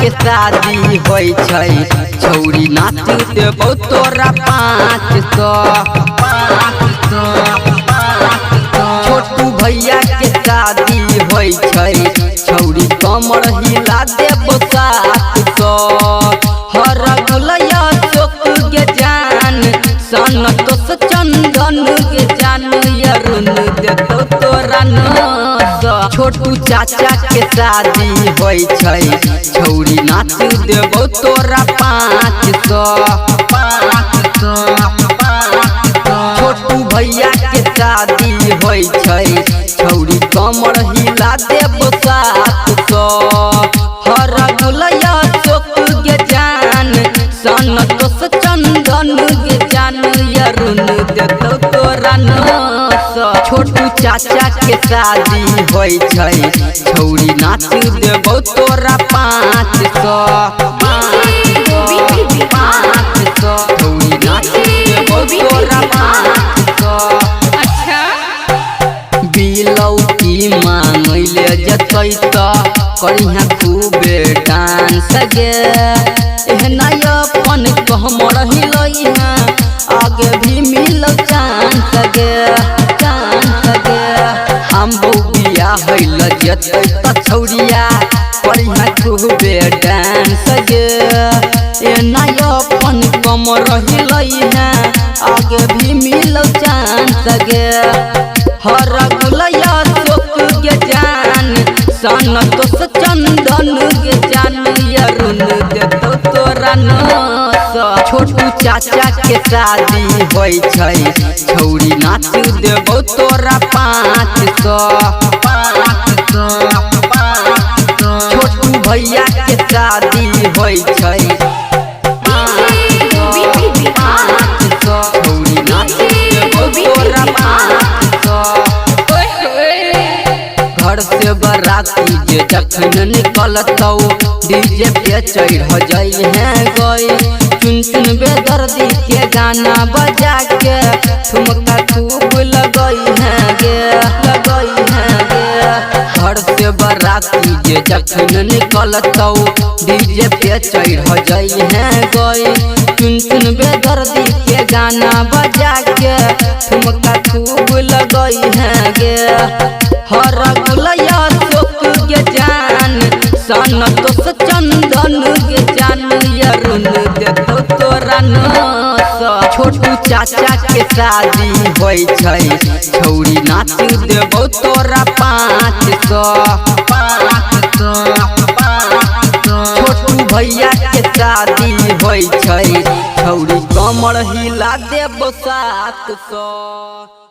के शादी होई छै छौरी नाच देबौ तोरा 500 छोटू भैया के शादी होई छै छौरी कमर हिला देबौ 700 हर गुलैया चोक के जान सनतोष चंदन के जान यरुन देतौ तोरा नाच छोटू चाचा के शादी होई छै छौरी नाच देबौ तोरा 500 छोटू भैया के शादी होई छै छौरी कमर हिला देबौ 700 हर गुलैया चोक के जान सनतोष चंदन के जान यरुन देतौ तोरा नाच छोटू चाचा के शादी होई छै छौरी नाच देबौ तोरा 500 छौरी नाच देबौ तोरा 500 बिलौकी मांगले जतै त करिहा खूबे डांस गे एहना अपन कहमर हिलैहा आगे भी मिल चांस गे हम बौबिया हैल जतै त छौरिया करिहा खूबे डांस गे एहना अपन कमर हिलैहा आगे भी मिल चांस गे हर गुलैया चोक के जान सनतोष चंदन के जान यरुन देतौ तोरा नाच छोटू चाचा के शादी होई छै छौरी नाच देबौ तोरा 500 छोटू भैया के शादी होई छै छौरी नाच देबौ तोरा 500 घर से बराती जे जखन निकलतौ डीजे पे चढ़ जाई है गई चुन चुन बेदर्दी के गाना बजा के ठुमका खूब लगई है गे घर से बराती जे जखन निकलतौ डीजे पे चढ़ जाई है गई चुन चुन बेदर्दी के गाना बजा के ठुमका खूब लगई है गे हर गुलैया चोक के जान सनतोष चंदन के जान यरुन देतौ तोरा नाच छोटू चाचा के शादी होई छै छौरी नाच देबौ तोरा 500 छोटू भैया के शादी होई छै छौरी कमर हिला देबौ 700।